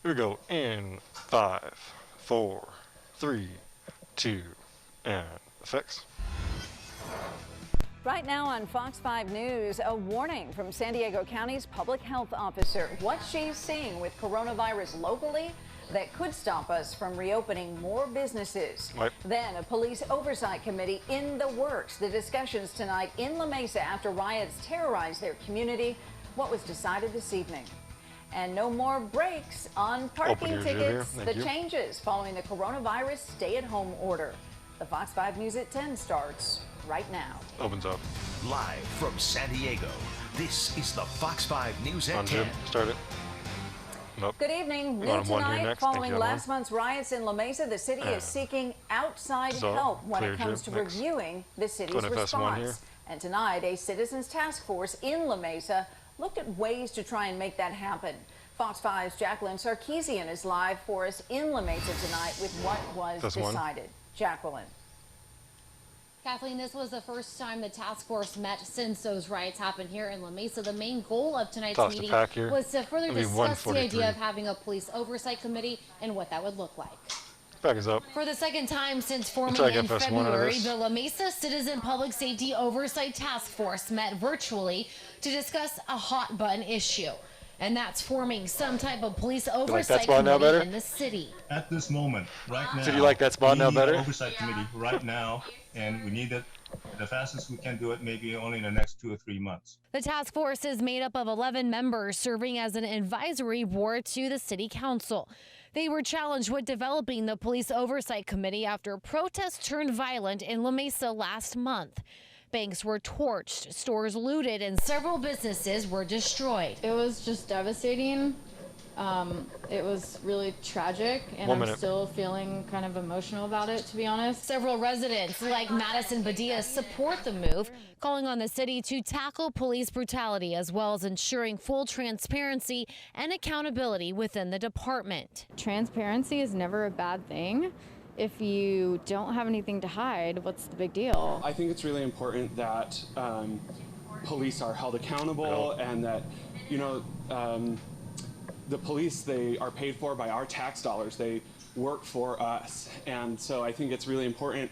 Here we go in 5, 4, 3, 2, and effects. Right now on Fox 5 News, a warning from San Diego County's public health officer. What she's seeing with coronavirus locally that could stop us from reopening more businesses. Right. Then a police oversight committee in the works. The discussions tonight in La Mesa after riots terrorized their community. What was decided this evening. And no more breaks on parking tickets. The changes following the coronavirus stay-at-home order. The Fox 5 News at 10 starts right now. Opens up. Live from San Diego, this is the Fox 5 News at 10. Start it. Nope. Good evening. New tonight, following last month's riots in La Mesa, the city is seeking outside help when it comes to reviewing the city's response. And tonight, a citizens task force in La Mesa looked at ways to try and make that happen. Fox 5's Jacqueline Sarkeesian is live for us in La Mesa tonight with what was decided. Jacqueline. Kathleen, this was the first time the task force met since those riots happened here in La Mesa. The main goal of tonight's meeting was to further discuss the idea of having a police oversight committee and what that would look like. Back is up. For the second time since forming in February, the La Mesa Citizen Public Safety Oversight Task Force met virtually to discuss a hot button issue. And that's forming some type of police oversight committee in the city. At this moment, right now, so do you like that spot now better? Oversight committee right now, and we need it the fastest we can do it, maybe only in the next 2 or 3 months. The task force is made up of 11 members serving as an advisory board to the city council. They were challenged with developing the police oversight committee after protests turned violent in La Mesa last month. Banks were torched, stores looted, and several businesses were destroyed. It was just devastating. It was really tragic, and I'm still feeling kind of emotional about it, to be honest. Several residents, like Madison Badia, support the move, calling on the city to tackle police brutality as well as ensuring full transparency and accountability within the department. Transparency is never a bad thing. If you don't have anything to hide, what's the big deal? I think it's really important that police are held accountable and that, you know, the police, they are paid for by our tax dollars. They work for us. And so I think it's really important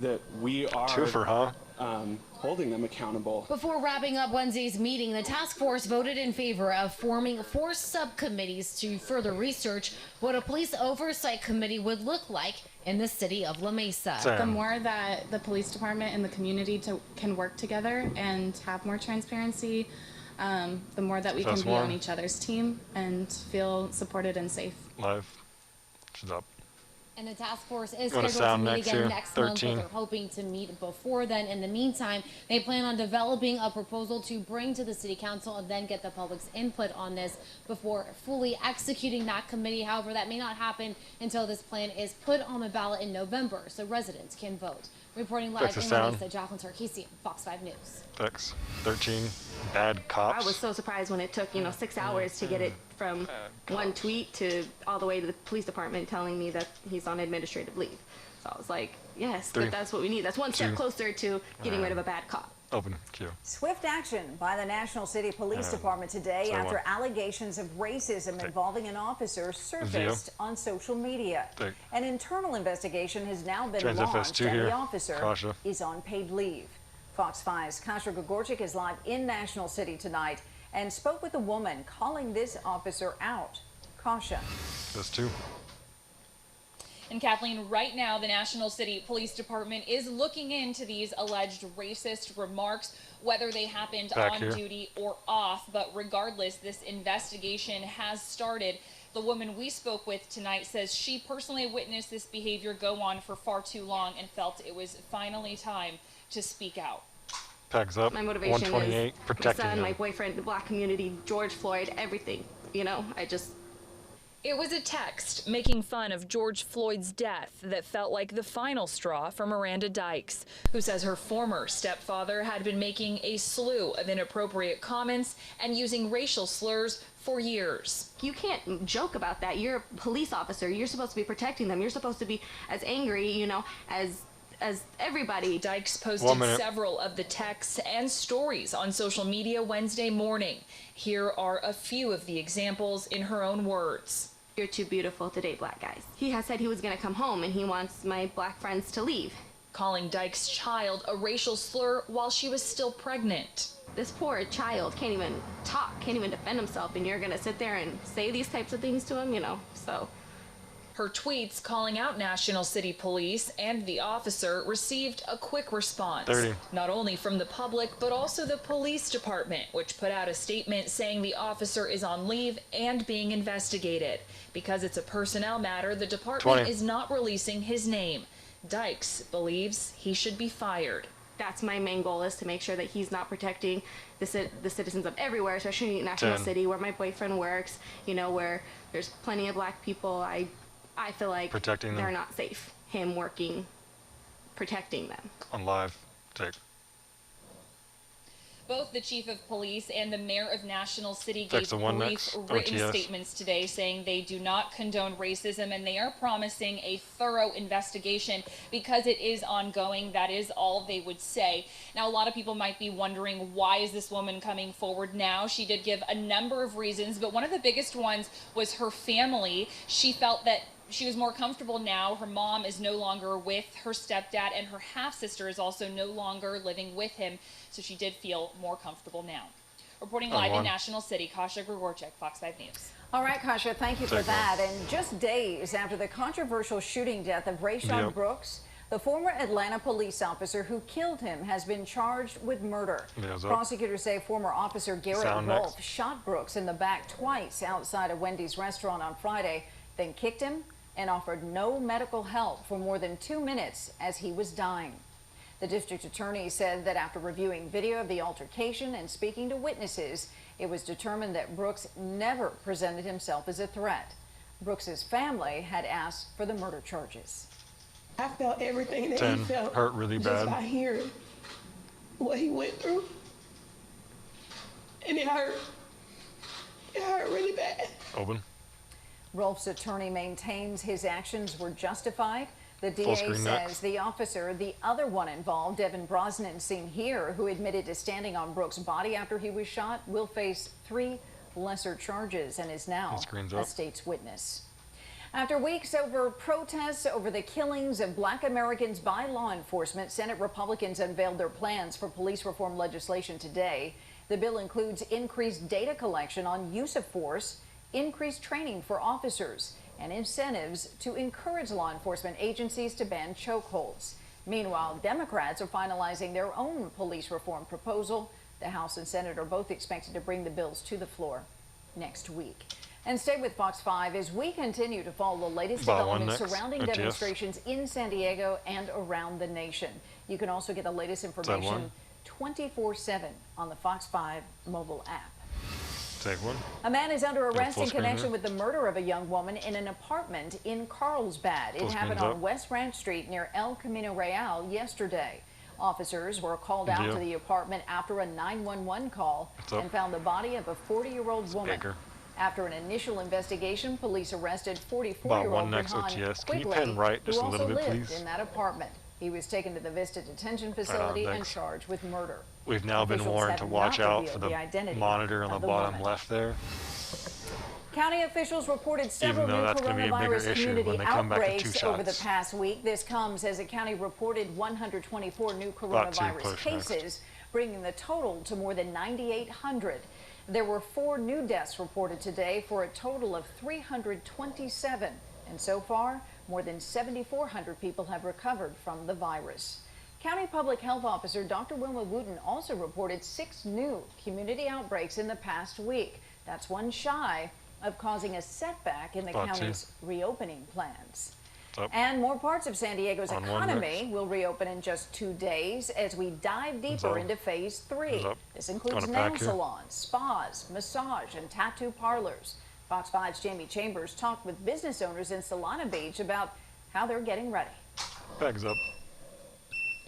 that we are holding them accountable. Before wrapping up Wednesday's meeting, the task force voted in favor of forming 4 subcommittees to further research what a police oversight committee would look like in the city of La Mesa. The more that the police department and the community can work together and have more transparency, the more that we can be on each other's team and feel supported and safe. Live. She's up. And the task force is scheduled to meet again next month, but they're hoping to meet before then. In the meantime, they plan on developing a proposal to bring to the city council and then get the public's input on this before fully executing that committee. However, that may not happen until this plan is put on the ballot in November, so residents can vote. Reporting live in La Mesa, Jacqueline Sarkeesian, Fox 5 News. Thanks. 13 bad cops. I was so surprised when it took, 6 hours to get it from one tweet to all the way to the police department telling me that he's on administrative leave. So I was like, yes, that's what we need. That's one step closer to getting rid of a bad cop. Open queue. Swift action by the National City Police Department today after allegations of racism involving an officer surfaced on social media. An internal investigation has now been launched and the officer is on paid leave. Fox 5's Kasha Gregorczyk is live in National City tonight and spoke with a woman calling this officer out. Kasha. Those 2. And Kathleen, right now, the National City Police Department is looking into these alleged racist remarks, whether they happened on duty or off. But regardless, this investigation has started. The woman we spoke with tonight says she personally witnessed this behavior go on for far too long and felt it was finally time to speak out. Tags up. My motivation is my son, my boyfriend, the black community, George Floyd, everything. It was a text making fun of George Floyd's death that felt like the final straw for Miranda Dykes, who says her former stepfather had been making a slew of inappropriate comments and using racial slurs for years. You can't joke about that. You're a police officer. You're supposed to be protecting them. You're supposed to be as angry, as everybody. Dykes posted several of the texts and stories on social media Wednesday morning. Here are a few of the examples in her own words. You're too beautiful to date black guys. He has said he was going to come home and he wants my black friends to leave. Calling Dyke's child a racial slur while she was still pregnant. This poor child can't even talk, can't even defend himself, and you're going to sit there and say these types of things to him, you know, so. Her tweets calling out National City Police and the officer received a quick response. 30. Not only from the public, but also the police department, which put out a statement saying the officer is on leave and being investigated. Because it's a personnel matter, the department 20. is not releasing his name. Dykes believes he should be fired. That's my main goal, is to make sure that he's not protecting the citizens of everywhere, especially National 10. City, where my boyfriend works, you know, where there's plenty of black people. I feel like Protecting them. they're not safe. Him working, protecting them. On live take. Both the chief of police and the mayor of National City gave brief next. written OTS. statements today saying they do not condone racism and they are promising a thorough investigation because it is ongoing. That is all they would say. Now, a lot of people might be wondering, why is this woman coming forward now? She did give a number of reasons, but one of the biggest ones was her family. She felt that she was more comfortable now. Her mom is no longer with her stepdad, and her half-sister is also no longer living with him, so she did feel more comfortable now. Reporting live in National City, Kasia Grigorczyk, Fox 5 News. All right, Kasia, thank you for that. And just days after the controversial shooting death of Rayshon Brooks, the former Atlanta police officer who killed him has been charged with murder. Prosecutors say former officer Garrett Wolf shot Brooks in the back twice outside a Wendy's restaurant on Friday, then kicked him and offered no medical help for more than 2 minutes as he was dying. The district attorney said that after reviewing video of the altercation and speaking to witnesses, it was determined that Brooks never presented himself as a threat. Brooks's family had asked for the murder charges. I felt everything that he felt. Hurt really bad. Just by hearing what he went through. And it hurt. It hurt really bad. Open. Rolfe's attorney maintains his actions were justified. The DA says the officer, the other one involved, Devin Brosnan, seen here, who admitted to standing on Brooks' body after he was shot, will face 3 lesser charges and is now a state's witness. After weeks over protests over the killings of black Americans by law enforcement, Senate Republicans unveiled their plans for police reform legislation today. The bill includes increased data collection on use of force, increased training for officers, and incentives to encourage law enforcement agencies to ban chokeholds. Meanwhile, Democrats are finalizing their own police reform proposal. The House and Senate are both expected to bring the bills to the floor next week. And stay with Fox 5 as we continue to follow the latest developments surrounding demonstrations in San Diego and around the nation. You can also get the latest information 24/7 on the Fox 5 mobile app. Take one. A man is under arrest in connection with the murder of a young woman in an apartment in Carlsbad. It happened on West Ranch Street near El Camino Real yesterday. Officers were called out to the apartment after a 911 call and found the body of a 40-year-old woman. After an initial investigation, police arrested 44-year-old Rehan Quigley, who also lived in that apartment. He was taken to the Vista Detention Facility and charged with murder. We've now been warned to watch out for the monitor on the bottom left there. County officials reported several new coronavirus community outbreaks over the past week. This comes as the county reported 124 new coronavirus cases, bringing the total to more than 9,800. There were 4 new deaths reported today for a total of 327. And so far, more than 7,400 people have recovered from the virus. County Public Health Officer Dr. Wilma Wooten also reported 6 new community outbreaks in the past week. That's one shy of causing a setback in the county's reopening plans. And more parts of San Diego's economy will reopen in just 2 days as we dive deeper into phase 3. This includes nail salons, spas, massage, and tattoo parlors. Fox 5's Jamie Chambers talked with business owners in Solana Beach about how they're getting ready. Bags up.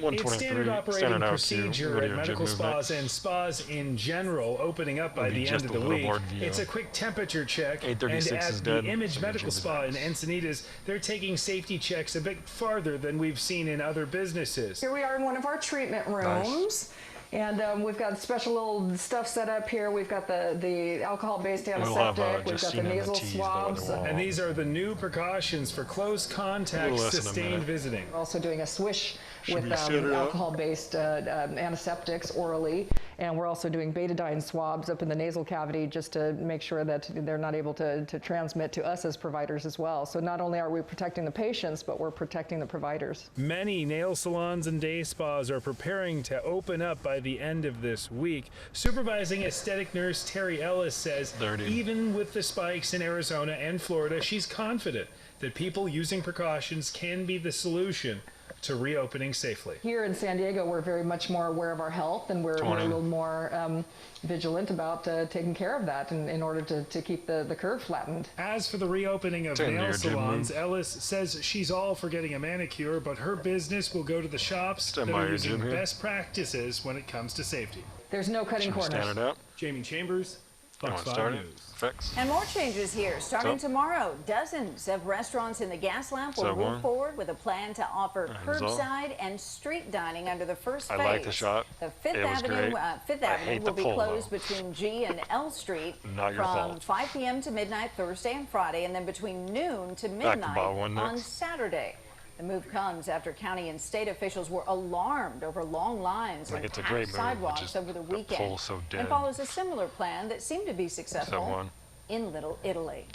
It's standard operating procedure at medical spas and spas in general opening up by the end of the week. It's a quick temperature check, and at the Image Medical Spa in Encinitas, they're taking safety checks a bit farther than we've seen in other businesses. Here we are in one of our treatment rooms. And we've got special little stuff set up here. We've got the alcohol-based antiseptic. We've got the nasal swabs. And these are the new precautions for close contact sustained visiting. We're also doing a swish with alcohol-based antiseptics orally. And we're also doing betadine swabs up in the nasal cavity just to make sure that they're not able to transmit to us as providers as well. So not only are we protecting the patients, but we're protecting the providers. Many nail salons and day spas are preparing to open up by the end of this week. Supervising aesthetic nurse Terry Ellis says even with the spikes in Arizona and Florida, she's confident that people using precautions can be the solution to reopening safely. Here in San Diego, we're very much more aware of our health, and we're a little more vigilant about taking care of that in order to keep the curve flattened. As for the reopening of nail salons, Ellis says she's all for getting a manicure, but her business will go to the shops that are using best practices when it comes to safety. There's no cutting corners. Jamie Chambers, Fox 5 News. And more changes here. Starting tomorrow, dozens of restaurants in the gas lamp will move forward with a plan to offer curbside and street dining under the first phase. I like the shot. The Fifth Avenue will be closed between G and L Street from 5 p.m. to midnight Thursday and Friday, and then between noon to midnight on Saturday. The move comes after county and state officials were alarmed over long lines and packed sidewalks over the weekend, and follows a similar plan that seemed to be successful in Little Italy.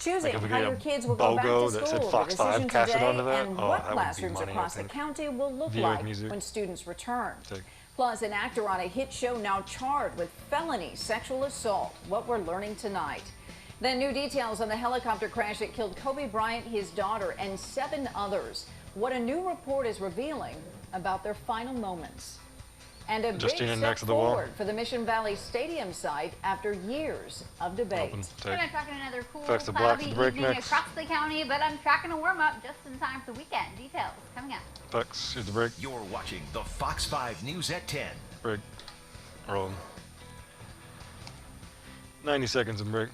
Choosing how your kids will go back to school, the decision today, and what classrooms across the county will look like when students return. Plus, an actor on a hit show now charged with felony sexual assault. What we're learning tonight. Then new details on the helicopter crash that killed Kobe Bryant, his daughter, and 7 others. What a new report is revealing about their final moments. And a big step forward for the Mission Valley Stadium site after years of debate. We're going to talk another cool, cloudy evening across the county, but I'm tracking a warm-up just in time for the weekend. Details coming up. Here's the break. You're watching the Fox 5 News at 10. Break. Rolling. 90 seconds of break.